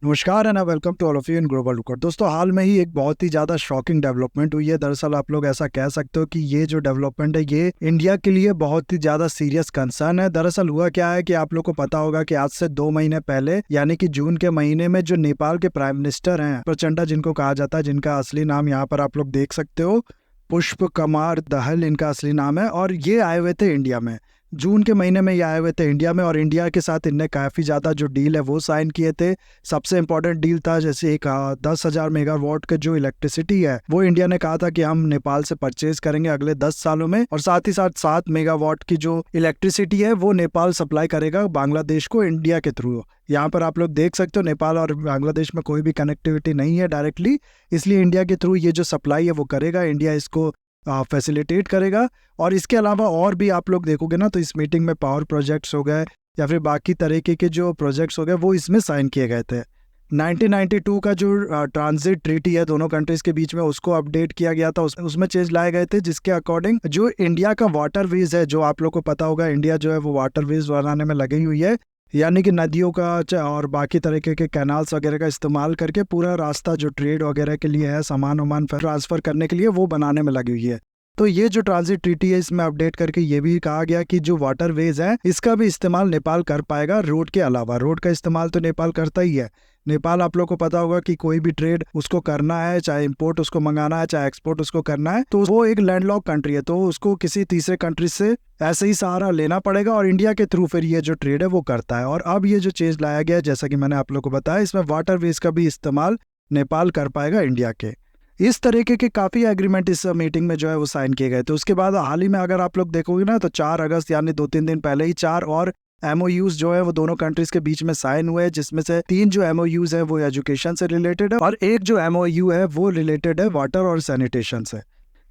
नमस्कार and welcome to all of you in Global Lookout. दोस्तों, हाल में ही एक बहुत ही ज़्यादा शॉकिंग डेवलपमेंट हुई है। दरअसल आप लोग ऐसा कह सकते हो कि ये जो डेवलपमेंट है ये इंडिया के लिए बहुत ही ज़्यादा सीरियस कंसर्न है। दरअसल हुआ क्या है कि आप लोग को पता होगा कि आज से 2 महीने पहले यानी कि जून के महीने में जो नेपाल के प्राइम मिनिस्टर हैं, प्रचंडा जिनको कहा जाता है, जिनका असली नाम यहाँ पर आप लोग देख सकते हो, पुष्प कुमार दहल इनका असली नाम है, और ये आए हुए थे इंडिया में। जून के महीने में ये आए हुए थे इंडिया में, और इंडिया के साथ इनने काफ़ी ज़्यादा जो डील है वो साइन किए थे। सबसे इम्पोर्टेंट डील था जैसे एक 10,000 मेगावाट के जो इलेक्ट्रिसिटी है वो इंडिया ने कहा था कि हम नेपाल से परचेज करेंगे अगले 10 सालों में, और साथ ही साथ 7 मेगावाट की जो इलेक्ट्रिसिटी है वो नेपाल सप्लाई करेगा बांग्लादेश को इंडिया के थ्रू। यहाँ पर आप लोग देख सकते हो नेपाल और बांग्लादेश में कोई भी कनेक्टिविटी नहीं है डायरेक्टली, इसलिए इंडिया के थ्रू ये जो सप्लाई है वो करेगा, इंडिया इसको फैसिलिटेट करेगा। और इसके अलावा और भी आप लोग देखोगे ना तो इस मीटिंग में पावर प्रोजेक्ट्स हो गए या फिर बाकी तरीके के जो प्रोजेक्ट्स हो गए वो इसमें साइन किए गए थे। 1992 का जो ट्रांजिट ट्रीटी है दोनों कंट्रीज के बीच में, उसको अपडेट किया गया था, उसमें चेंज लाए गए थे, जिसके अकॉर्डिंग जो इंडिया का वाटरवेज है, जो आप लोग को पता होगा इंडिया जो है वो वाटरवेज बनाने में लगी हुई है, यानी कि नदियों का और बाकी तरीके के कैनाल्स वगैरह का इस्तेमाल करके पूरा रास्ता जो ट्रेड वगैरह के लिए है, सामान वामान ट्रांसफर करने के लिए, वो बनाने में लगी हुई है। तो ये जो ट्रांजिट ट्रीटी है इसमें अपडेट करके ये भी कहा गया कि जो वाटरवेज है इसका भी इस्तेमाल नेपाल कर पाएगा रोड के अलावा। रोड का इस्तेमाल तो नेपाल करता ही है। नेपाल आप लोग को पता होगा कि कोई भी ट्रेड उसको करना है, चाहे इंपोर्ट उसको मंगाना है, चाहे एक्सपोर्ट उसको करना है, तो वो एक लैंडलॉक कंट्री है, तो उसको किसी तीसरे कंट्री से ऐसे ही सहारा लेना पड़ेगा, और इंडिया के थ्रू फिर ये जो ट्रेड है वो करता है। और अब ये जो चेंज लाया गया है, जैसा कि मैंने आप लोग को बताया, इसमें वाटरवेज का भी इस्तेमाल नेपाल कर पाएगा इंडिया के। इस तरीके के काफी एग्रीमेंट इस मीटिंग में जो है वो साइन किए गए थे। उसके बाद हाल ही में अगर आप लोग देखोगे ना तो 4 अगस्त यानी 2-3 दिन पहले ही 4 और MOUs जो है वो दोनों कंट्रीज के बीच में साइन हुए, जिसमें से 3 जो MOUs है वो एजुकेशन से रिलेटेड है और एक जो MOU है वो रिलेटेड है वाटर और सैनिटेशन से।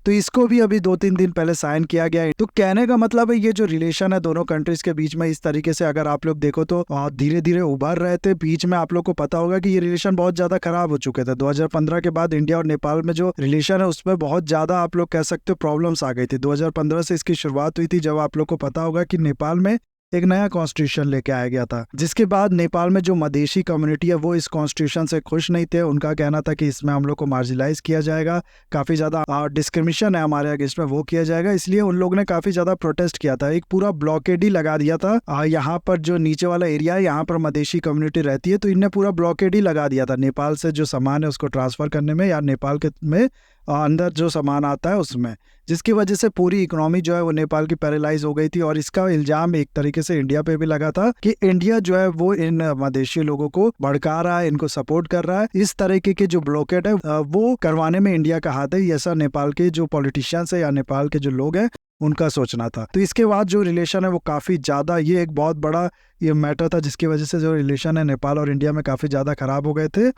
तो इसको भी अभी 2-3 दिन पहले साइन किया गया है। तो कहने का मतलब है ये जो रिलेशन है दोनों कंट्रीज के बीच में, इस तरीके से अगर आप लोग देखो तो धीरे धीरे उभर रहे थे। बीच में आप लोग को पता होगा कि ये रिलेशन बहुत ज्यादा खराब हो चुके थे। 2015 के बाद इंडिया और नेपाल में जो रिलेशन है उसमें बहुत ज्यादा आप लोग कह सकते हो प्रॉब्लम्स आ गई थी। 2015 से इसकी शुरुआत हुई थी, जब आप लोग को पता होगा कि नेपाल में एक नया कॉन्स्टिट्यूशन लेके आया गया था, जिसके बाद नेपाल में जो मधेसी कम्युनिटी है वो इस कॉन्स्टिट्यूशन से खुश नहीं थे। उनका कहना था कि इसमें हम लोग को मार्जिनलाइज किया जाएगा, काफी ज्यादा डिस्क्रिमिनेशन है हमारे अगेंस्ट में, वो किया जाएगा। इसलिए उन लोगों ने काफी ज्यादा प्रोटेस्ट किया था, एक पूरा ब्लॉकेड ही लगा दिया था। यहाँ पर जो नीचे वाला एरिया है यहाँ पर मधेसी कम्युनिटी रहती है, तो इनने पूरा ब्लॉकेड ही लगा दिया था नेपाल से जो सामान है उसको ट्रांसफर करने में, या नेपाल के में अंदर जो सामान आता है उसमें, जिसकी वजह से पूरी इकोनॉमी जो है वो नेपाल की पैरालाइज हो गई थी। और इसका इल्जाम एक तरीके से इंडिया पे भी लगा था कि इंडिया जो है वो इन मधेशी लोगों को भड़का रहा है, इनको सपोर्ट कर रहा है। इस तरीके के जो ब्लॉकेट है वो करवाने में इंडिया का हाथ है, ऐसा नेपाल के जो पॉलिटिशियंस है या नेपाल के जो लोग हैं उनका सोचना था। तो इसके बाद जो रिलेशन है वो काफी ज्यादा, ये एक बहुत बड़ा ये मैटर था जिसकी वजह से जो रिलेशन है नेपाल और इंडिया में काफी ज्यादा खराब हो गए थे।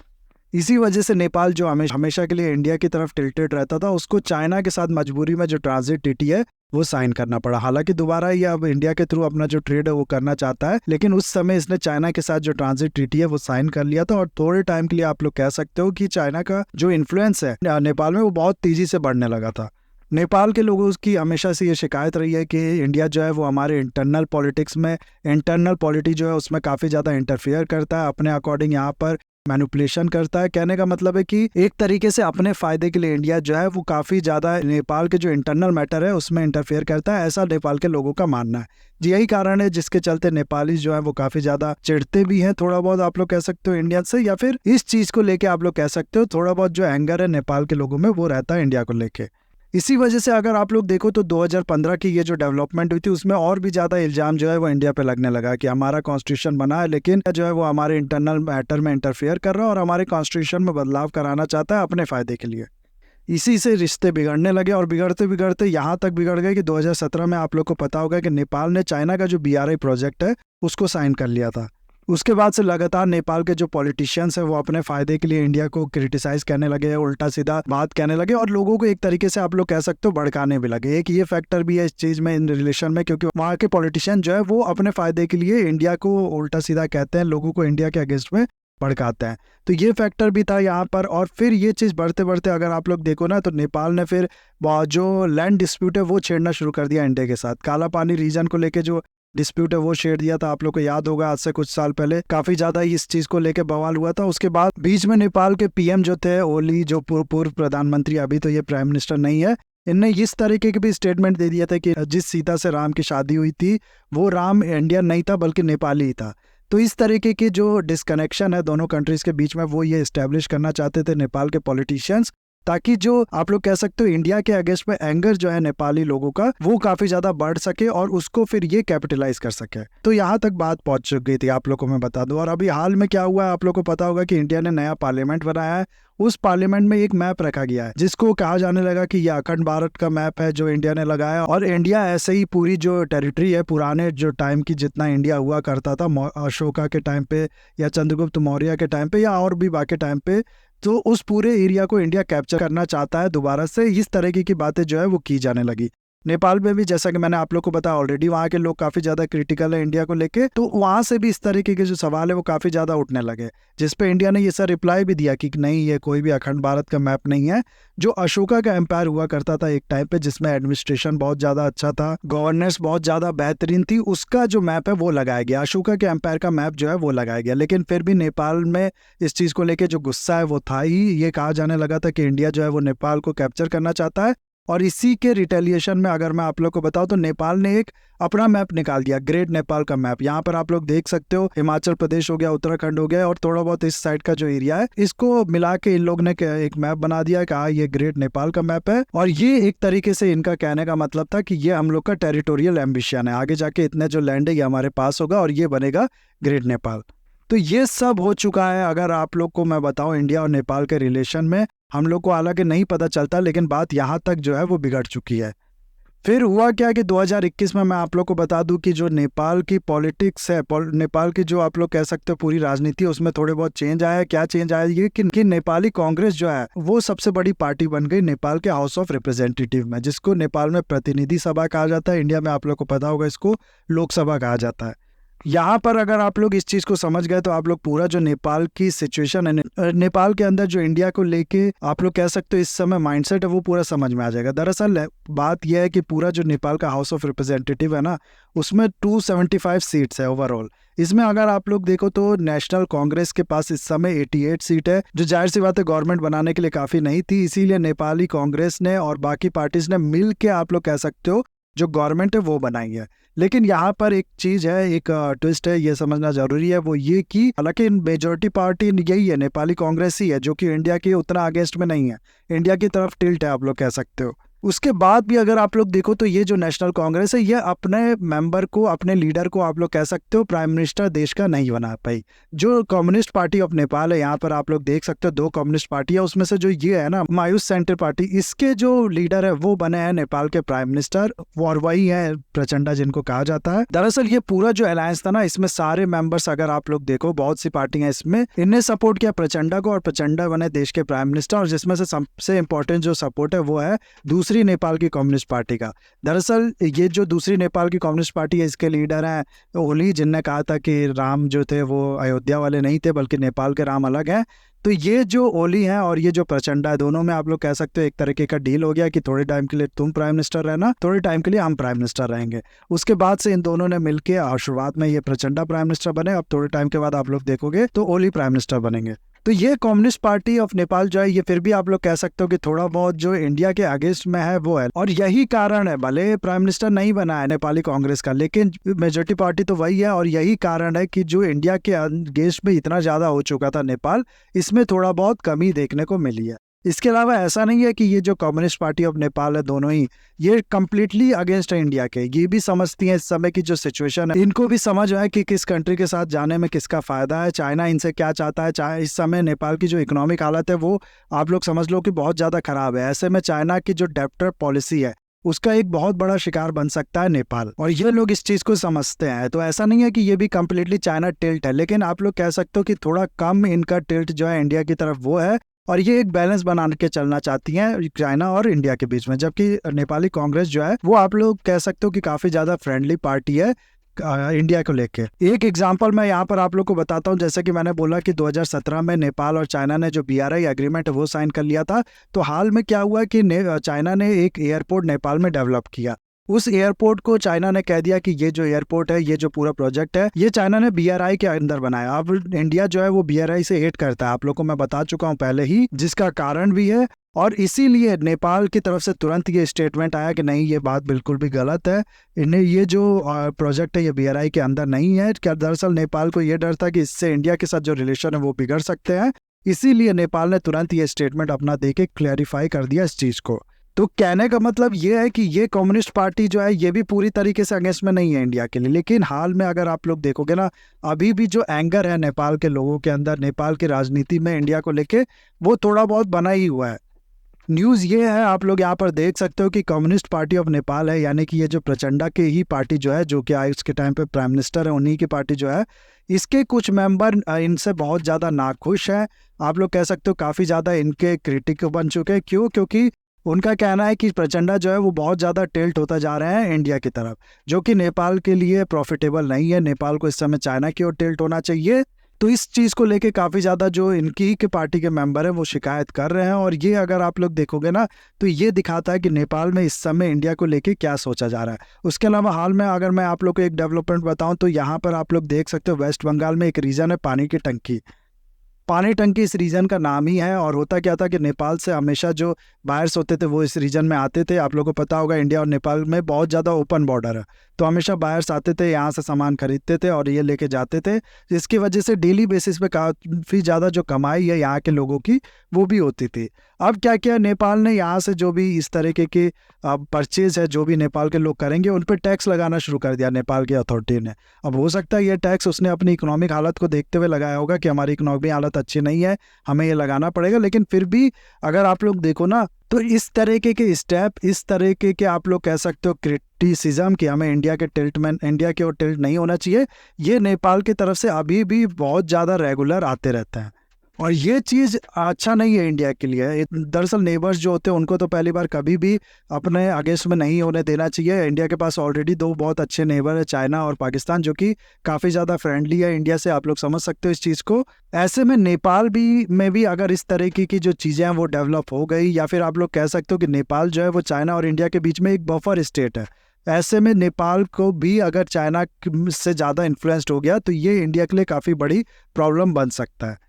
इसी वजह से नेपाल जो हमेशा के लिए इंडिया की तरफ टिल्टेड रहता था, उसको चाइना के साथ मजबूरी में जो ट्रांजिट ट्रीटी है वो साइन करना पड़ा। हालांकि दोबारा ये अब इंडिया के थ्रू अपना जो ट्रेड है वो करना चाहता है, लेकिन उस समय इसने चाइना के साथ जो ट्रांजिट ट्रीटी है वो साइन कर लिया था। और थोड़े टाइम के लिए आप लोग कह सकते हो कि चाइना का जो इन्फ्लुएंस है नेपाल में वो बहुत तेजी से बढ़ने लगा था। नेपाल के लोगों की हमेशा से ये शिकायत रही है कि इंडिया जो है वो हमारे इंटरनल पॉलिटिक्स में, इंटरनल पॉलिटी जो है उसमें काफ़ी ज़्यादा इंटरफेयर करता है, अपने अकॉर्डिंग यहाँ पर मैनिपुलेशन करता है। कहने का मतलब है कि एक तरीके से अपने फायदे के लिए इंडिया जो है वो काफ़ी ज़्यादा नेपाल के जो इंटरनल मैटर है उसमें इंटरफेयर करता है, ऐसा नेपाल के लोगों का मानना है। जी यही कारण है जिसके चलते नेपाली जो है वो काफ़ी ज़्यादा चिढ़ते भी हैं थोड़ा बहुत, आप लोग कह सकते हो इंडिया से, या फिर इस चीज़ को लेके आप लोग कह सकते हो थोड़ा बहुत जो एंगर है नेपाल के लोगों में वो रहता है इंडिया को लेके। इसी वजह से अगर आप लोग देखो तो 2015 की ये जो डेवलपमेंट हुई थी उसमें और भी ज़्यादा इल्जाम जो है वो इंडिया पे लगने लगा कि हमारा कॉन्स्टिट्यूशन बना है लेकिन जो है वो हमारे इंटरनल मैटर में इंटरफेयर कर रहा है और हमारे कॉन्स्टिट्यूशन में बदलाव कराना चाहता है अपने फ़ायदे के लिए। इसी से रिश्ते बिगड़ने लगे और बिगड़ते बिगड़ते यहाँ तक बिगड़ गए कि 2017 में आप लोग को पता होगा कि नेपाल ने चाइना का जो BRI प्रोजेक्ट है उसको साइन कर लिया था। उसके बाद से लगातार नेपाल के जो पॉलिटिशियंस हैं वो अपने फायदे के लिए इंडिया को क्रिटिसाइज करने लगे, उल्टा सीधा बात कहने लगे और लोगों को एक तरीके से आप लोग कह सकते हो भड़काने भी लगे। एक ये फैक्टर भी है इस चीज में, इन रिलेशन में, क्योंकि वहाँ के पॉलिटिशियन जो है वो अपने फायदे के लिए इंडिया को उल्टा सीधा कहते हैं, लोगों को इंडिया के अगेंस्ट में भड़काते हैं। तो ये फैक्टर भी था यहाँ पर। और फिर ये चीज़ बढ़ते बढ़ते अगर आप लोग देखो ना तो नेपाल ने फिर जो लैंड डिस्प्यूट है वो छेड़ना शुरू कर दिया इंडिया के साथ। काला पानी रीजन को लेके जो डिस्प्यूट है वो छेड़ दिया था। आप लोग को याद होगा आज से कुछ साल पहले काफी ज्यादा इस चीज को लेके बवाल हुआ था। उसके बाद बीच में नेपाल के पीएम जो थे ओली, जो पूर्व प्रधानमंत्री, अभी तो ये प्राइम मिनिस्टर नहीं है, इनने इस तरीके के भी स्टेटमेंट दे दिया था कि जिस सीता से राम की शादी हुई थी वो राम इंडियन नहीं था बल्कि नेपाली ही था। तो इस तरीके की जो डिस्कनेक्शन है दोनों कंट्रीज के बीच में, वो ये एस्टेब्लिश करना चाहते थे नेपाल के पॉलिटिशियंस, ताकि जो आप लोग कह सकते हो इंडिया के अगेंस्ट में एंगर जो है नेपाली लोगों का वो काफी ज्यादा बढ़ सके और उसको फिर ये कैपिटलाइज कर सके। तो यहाँ तक बात पहुंच चुकी थी, आप लोग को मैं बता दूं। और अभी हाल में क्या हुआ है, आप लोग को पता होगा कि इंडिया ने नया पार्लियामेंट बनाया है। उस पार्लियामेंट में एक मैप रखा गया है जिसको कहा जाने लगा कि यह अखंड भारत का मैप है जो इंडिया ने लगाया। और इंडिया ऐसे ही पूरी जो टेरिटरी है पुराने जो टाइम की, जितना इंडिया हुआ करता था अशोका के टाइम पे या चंद्रगुप्त मौर्य के टाइम पे या और भी बाकी टाइम पे, तो उस पूरे एरिया को इंडिया कैप्चर करना चाहता है दोबारा से। इस तरीके की बातें जो है वो की जाने लगी। नेपाल में भी जैसा कि मैंने आप लोग को बताया ऑलरेडी, वहाँ के लोग काफी ज्यादा क्रिटिकल है इंडिया को लेके, तो वहां से भी इस तरीके के जो सवाल है वो काफी ज्यादा उठने लगे, जिसपे इंडिया ने ये सर रिप्लाई भी दिया कि नहीं, ये कोई भी अखंड भारत का मैप नहीं है। जो अशोका का एम्पायर हुआ करता था एक टाइम पे, जिसमें एडमिनिस्ट्रेशन बहुत ज्यादा अच्छा था, गवर्नेंस बहुत ज्यादा बेहतरीन थी, उसका जो मैप है वो लगाया गया, अशोका के एम्पायर का मैप जो है वो लगाया गया। लेकिन फिर भी नेपाल में इस चीज को लेके जो गुस्सा है वो था ही। ये कहा जाने लगा था कि इंडिया जो है वो नेपाल को कैप्चर करना चाहता है। और इसी के रिटेलिएशन में अगर मैं आप लोग को बताऊं तो नेपाल ने एक अपना मैप निकाल दिया, ग्रेट नेपाल का मैप। यहाँ पर आप लोग देख सकते हो हिमाचल प्रदेश हो गया, उत्तराखंड हो गया और थोड़ा बहुत इस साइड का जो एरिया है, इसको मिला के इन लोग ने एक मैप बना दिया, कहा ये ग्रेट नेपाल का मैप है। और ये एक तरीके से इनका कहने का मतलब था कि ये हम लोग का टेरिटोरियल एम्बिशन है, आगे जाके इतने जो लैंड है ये हमारे पास होगा और ये बनेगा ग्रेट नेपाल। तो ये सब हो चुका है। अगर आप लोग को मैं बताऊं इंडिया और नेपाल के रिलेशन में, हम लोग को हालांकि नहीं पता चलता, लेकिन बात यहाँ तक जो है वो बिगड़ चुकी है। फिर हुआ क्या कि 2021 में मैं आप लोग को बता दूं कि जो नेपाल की पॉलिटिक्स है, नेपाल की जो आप लोग कह सकते हो पूरी राजनीति है, उसमें थोड़े बहुत चेंज आया है। क्या चेंज आया ये कि नेपाली कांग्रेस जो है वो सबसे बड़ी पार्टी बन गई नेपाल के हाउस ऑफ रिप्रेजेंटेटिव में, जिसको नेपाल में प्रतिनिधि सभा कहा जाता है, इंडिया में आप लोग को पता होगा इसको लोकसभा कहा जाता है। यहाँ पर अगर आप लोग इस चीज को समझ गए तो आप लोग पूरा जो नेपाल की सिचुएशन है, नेपाल के अंदर जो इंडिया को लेके आप लोग कह सकते हो इस समय माइंडसेट है, वो पूरा समझ में आ जाएगा। दरअसल बात यह है कि पूरा जो नेपाल का हाउस ऑफ रिप्रेजेंटेटिव है ना, उसमें 275 सीट्स है ओवरऑल। इसमें अगर आप लोग देखो तो नेशनल कांग्रेस के पास इस समय 88 सीट है, जो जाहिर सी बात है गवर्नमेंट बनाने के लिए काफी नहीं थी। इसीलिए नेपाली कांग्रेस ने और बाकी पार्टीज ने मिल के आप लोग कह सकते हो जो गवर्नमेंट है वो बनाई है। लेकिन यहाँ पर एक चीज है, एक ट्विस्ट है, ये समझना जरूरी है, वो ये कि हालांकि मेजोरिटी पार्टी यही है, नेपाली कांग्रेस ही है, जो कि इंडिया के उतना अगेंस्ट में नहीं है, इंडिया की तरफ टिल्ट है आप लोग कह सकते हो। उसके बाद भी अगर आप लोग देखो तो ये जो नेशनल कांग्रेस है, ये अपने मेंबर को, अपने लीडर को आप लोग कह सकते हो प्राइम मिनिस्टर देश का नहीं बना पाई। जो कम्युनिस्ट पार्टी ऑफ नेपाल है, यहाँ पर आप लोग देख सकते हो 2 कम्युनिस्ट पार्टी है, उसमें से जो ये है ना मायूस सेंटर पार्टी, इसके जो लीडर है वो बने हैं नेपाल के प्राइम मिनिस्टर, और वही है प्रचंडा जिनको कहा जाता है। दरअसल ये पूरा जो अलायंस था ना, इसमें सारे मेंबर्स अगर आप लोग देखो, बहुत सी पार्टियां इसमें, इनने सपोर्ट किया प्रचंडा को और प्रचंडा बने देश के प्राइम मिनिस्टर। और जिसमें से सबसे इंपॉर्टेंट जो सपोर्ट है वो है दूसरी नेपाल की कम्युनिस्ट पार्टी का। दरअसल ये जो दूसरी नेपाल की कम्युनिस्ट पार्टी है, इसके लीडर हैं ओली, जिनने कहा था कि राम जो थे वो अयोध्या वाले नहीं थे बल्कि नेपाल के राम अलग हैं। तो ये जो ओली हैं और ये जो प्रचंडा है, दोनों में आप लोग कह सकते हो एक तरीके का डील हो गया कि थोड़े टाइम के लिए तुम प्राइम मिनिस्टर रहना, थोड़े टाइम के लिए हम प्राइम मिनिस्टर रहेंगे। उसके बाद से इन दोनों ने मिलकर, शुरुआत में ये प्रचंडा प्राइम मिनिस्टर बने, अब थोड़े टाइम के बाद आप लोग देखोगे तो ओली प्राइम मिनिस्टर बनेंगे। तो ये कम्युनिस्ट पार्टी ऑफ नेपाल जो है, ये फिर भी आप लोग कह सकते हो कि थोड़ा बहुत जो इंडिया के अगेंस्ट में है वो है। और यही कारण है, भले प्राइम मिनिस्टर नहीं बना है नेपाली कांग्रेस का, लेकिन मेजोरिटी पार्टी तो वही है। और यही कारण है कि जो इंडिया के अगेंस्ट में इतना ज्यादा हो चुका था नेपाल, इसमें थोड़ा बहुत कमी देखने को मिली है। इसके अलावा ऐसा नहीं है कि ये जो कम्युनिस्ट पार्टी ऑफ नेपाल है, दोनों ही ये कम्प्लीटली अगेंस्ट है इंडिया के। ये भी समझती है इस समय की जो सिचुएशन है, इनको भी समझ है कि किस कंट्री के साथ जाने में किसका फायदा है, चाइना इनसे क्या चाहता है। चाहे इस समय नेपाल की जो इकोनॉमिक हालत है वो आप लोग समझ लो कि बहुत ज्यादा खराब है। ऐसे में चाइना की जो डेप्टर पॉलिसी है उसका एक बहुत बड़ा शिकार बन सकता है नेपाल, और ये लोग इस चीज को समझते हैं। तो ऐसा नहीं है कि ये भी कम्प्लीटली चाइना टिल्ट है, लेकिन आप लोग कह सकते हो कि थोड़ा कम इनका टिल्ट जो है इंडिया की तरफ वो है। और ये एक बैलेंस बना के चलना चाहती हैं चाइना और इंडिया के बीच में। जबकि नेपाली कांग्रेस जो है वो आप लोग कह सकते हो कि काफी ज्यादा फ्रेंडली पार्टी है इंडिया को लेके। एक एग्जांपल मैं यहाँ पर आप लोग को बताता हूँ। जैसे कि मैंने बोला कि 2017 में नेपाल और चाइना ने जो BRI एग्रीमेंट है वो साइन कर लिया था। तो हाल में क्या हुआ कि चाइना ने एक एयरपोर्ट नेपाल में डेवलप किया। उस एयरपोर्ट को चाइना ने कह दिया कि ये जो एयरपोर्ट है, ये जो पूरा प्रोजेक्ट है, ये चाइना ने BRI के अंदर बनाया। अब इंडिया जो है वो BRI से हेट करता है, आप लोग को मैं बता चुका हूँ पहले ही, जिसका कारण भी है। और इसीलिए नेपाल की तरफ से तुरंत ये स्टेटमेंट आया कि नहीं, ये बात बिल्कुल भी गलत है, इन्हें ये जो प्रोजेक्ट है ये BRI के अंदर नहीं है। क्या दरअसल नेपाल को ये डर था कि इससे इंडिया के साथ जो रिलेशन है वो बिगड़ सकते हैं, इसीलिए नेपाल ने तुरंत ये स्टेटमेंट अपना दे के क्लैरिफाई कर दिया इस चीज़ को। तो कहने का मतलब ये है कि ये कम्युनिस्ट पार्टी जो है ये भी पूरी तरीके से अगेंस्ट में नहीं है इंडिया के लिए। लेकिन हाल में अगर आप लोग देखोगे ना, अभी भी जो एंगर है नेपाल के लोगों के अंदर, नेपाल की राजनीति में इंडिया को लेके, वो थोड़ा बहुत बना ही हुआ है। न्यूज़ ये है, आप लोग यहाँ पर देख सकते हो कि कम्युनिस्ट पार्टी ऑफ नेपाल है, यानी कि ये जो प्रचंडा की ही पार्टी जो है, जो कि आज के टाइम पे प्राइम मिनिस्टर है, उन्हीं की पार्टी जो है, इसके कुछ मेंबर इनसे बहुत ज़्यादा नाखुश हैं। आप लोग कह सकते हो काफ़ी ज़्यादा इनके क्रिटिक बन चुके हैं। क्यों? क्योंकि उनका कहना है कि प्रचंडा जो है वो बहुत ज़्यादा टिल्ट होता जा रहे हैं इंडिया की तरफ, जो कि नेपाल के लिए प्रॉफिटेबल नहीं है। नेपाल को इस समय चाइना की ओर टिल्ट होना चाहिए। तो इस चीज़ को लेके काफ़ी ज़्यादा जो इनकी के पार्टी के मेंबर हैं वो शिकायत कर रहे हैं। और ये अगर आप लोग देखोगे ना, तो ये दिखाता है कि नेपाल में इस समय इंडिया को लेके क्या सोचा जा रहा है। उसके अलावा हाल में अगर मैं आप लोग को एक डेवलपमेंट बताऊं, तो यहाँ पर आप लोग देख सकते हो वेस्ट बंगाल में एक रीजन है पानी की टंकी। पानी टंकी इस रीजन का नाम ही है। और होता क्या था कि नेपाल से हमेशा जो बायर्स होते थे वो इस रीजन में आते थे। आप लोगों को पता होगा इंडिया और नेपाल में बहुत ज़्यादा ओपन बॉर्डर है, तो हमेशा बायर्स आते थे, यहाँ से सामान खरीदते थे और ये लेके जाते थे, जिसकी वजह से डेली बेसिस पे काफ़ी ज़्यादा जो कमाई है यहाँ के लोगों की वो भी होती थी। अब क्या किया नेपाल ने, यहाँ से जो भी इस तरीके के परचेज है जो भी नेपाल के लोग करेंगे उन पर टैक्स लगाना शुरू कर दिया नेपाल की अथॉरिटी ने। अब हो सकता है ये टैक्स उसने अपनी इकोनॉमिक हालत को देखते हुए लगाया होगा कि हमारी इकोनॉमिक हालत अच्छी नहीं है, हमें ये लगाना पड़ेगा। लेकिन फिर भी अगर आप लोग देखो ना, तो इस तरीके के स्टेप, इस तरीके के आप लोग कह सकते हो क्रिटिसिज्म कि हमें इंडिया की ओर टिल्ट नहीं होना चाहिए, ये नेपाल की तरफ से अभी भी बहुत ज़्यादा रेगुलर आते रहते हैं। और ये चीज़ अच्छा नहीं है इंडिया के लिए। दरअसल नेबर्स जो होते हैं उनको तो पहली बार कभी भी अपने अगेंस्ट में नहीं होने देना चाहिए। इंडिया के पास ऑलरेडी दो बहुत अच्छे नेबर है, चाइना और पाकिस्तान, जो कि काफ़ी ज़्यादा फ्रेंडली है इंडिया से। आप लोग समझ सकते हो इस चीज़ को। ऐसे में नेपाल में भी अगर इस तरीके की जो चीज़ें हैं वो डेवलप हो गई, या फिर आप लोग कह सकते हो कि नेपाल जो है वो चाइना और इंडिया के बीच में एक बफर स्टेट है, ऐसे में नेपाल को भी अगर चाइना से ज़्यादा इन्फ्लुएंस्ड हो गया तो ये इंडिया के लिए काफ़ी बड़ी प्रॉब्लम बन सकता है।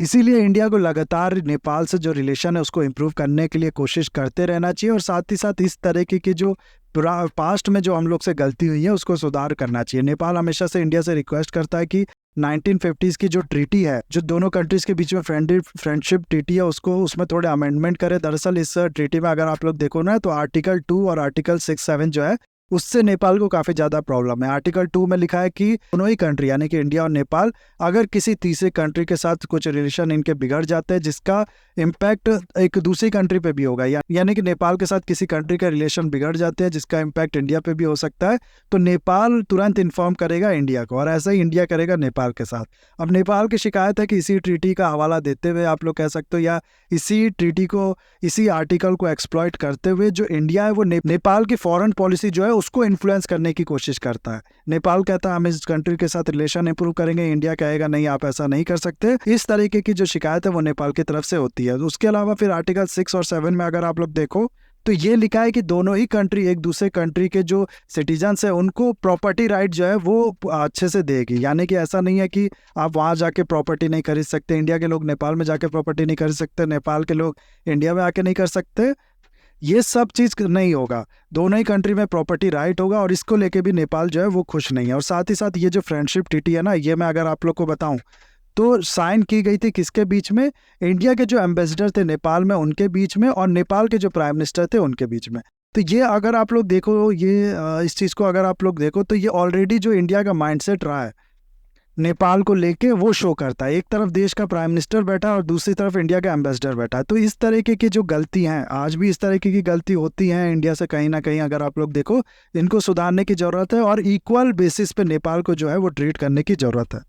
इसीलिए इंडिया को लगातार नेपाल से जो रिलेशन है उसको इम्प्रूव करने के लिए कोशिश करते रहना चाहिए। और साथ ही साथ इस तरीके की जो पास्ट में जो हम लोग से गलती हुई है उसको सुधार करना चाहिए। नेपाल हमेशा से इंडिया से रिक्वेस्ट करता है कि 1950s की जो ट्रीटी है, जो दोनों कंट्रीज़ के बीच में फ्रेंडशिप ट्रीटी है, उसमें थोड़े अमेंडमेंट करे। दरअसल इस ट्रीटी में अगर आप लोग देखो ना, तो आर्टिकल 2 और आर्टिकल 6-7 जो है उससे नेपाल को काफ़ी ज़्यादा प्रॉब्लम है। आर्टिकल 2 में लिखा है कि दोनों ही कंट्री यानी कि इंडिया और नेपाल अगर किसी तीसरे कंट्री के साथ कुछ रिलेशन इनके बिगड़ जाते हैं जिसका इम्पैक्ट एक दूसरी कंट्री पे भी होगा, यानी कि नेपाल के साथ किसी कंट्री का रिलेशन बिगड़ जाते हैं जिसका इम्पैक्ट इंडिया पे भी हो सकता है, तो नेपाल तुरंत इन्फॉर्म करेगा इंडिया को, और ऐसा ही इंडिया करेगा नेपाल के साथ। अब नेपाल की शिकायत है कि इसी ट्रीटी का हवाला देते हुए आप लोग कह सकते हो, या इसी ट्रीटी को, इसी आर्टिकल को एक्सप्लॉइट करते हुए जो इंडिया है वो नेपाल की फॉरेन पॉलिसी जो है उसको इन्फ्लुएंस करने की कोशिश करता है। नेपाल कहता है हम इस कंट्री के साथ रिलेशन इंप्रूव करेंगे, इंडिया कहेगा नहीं आप ऐसा नहीं कर सकते। इस तरीके की जो शिकायत है वो नेपाल की तरफ से होती है। उसके अलावा फिर आर्टिकल 6 और 7 में अगर आप लोग देखो तो ये लिखा है कि दोनों ही कंट्री एक दूसरे कंट्री के जो सिटीजन्स है उनको प्रॉपर्टी राइट जो है वो अच्छे से देगी। यानी कि ऐसा नहीं है कि आप वहाँ जाके प्रॉपर्टी नहीं खरीद सकते, इंडिया के लोग नेपाल में जाके प्रॉपर्टी नहीं खरीद सकते, नेपाल के लोग इंडिया में आके नहीं कर सकते, ये सब चीज़ नहीं होगा। दोनों ही कंट्री में प्रॉपर्टी राइट होगा, और इसको लेके भी नेपाल जो है वो खुश नहीं है। और साथ ही साथ ये जो फ्रेंडशिप ट्रीटी है ना, ये मैं अगर आप लोग को बताऊं तो साइन की गई थी किसके बीच में? इंडिया के जो एम्बेसडर थे नेपाल में उनके बीच में, और नेपाल के जो प्राइम मिनिस्टर थे उनके बीच में। तो ये अगर आप लोग देखो, ये इस चीज़ को अगर आप लोग देखो तो ये ऑलरेडी जो इंडिया का माइंडसेट रहा है नेपाल को लेके वो शो करता है। एक तरफ देश का प्राइम मिनिस्टर बैठा है और दूसरी तरफ इंडिया का एम्बेसडर बैठा है। तो इस तरीके की जो गलती हैं, आज भी इस तरीके की गलती होती हैं इंडिया से कहीं ना कहीं, अगर आप लोग देखो, इनको सुधारने की ज़रूरत है और इक्वल बेसिस पे नेपाल को जो है वो ट्रीट करने की ज़रूरत है।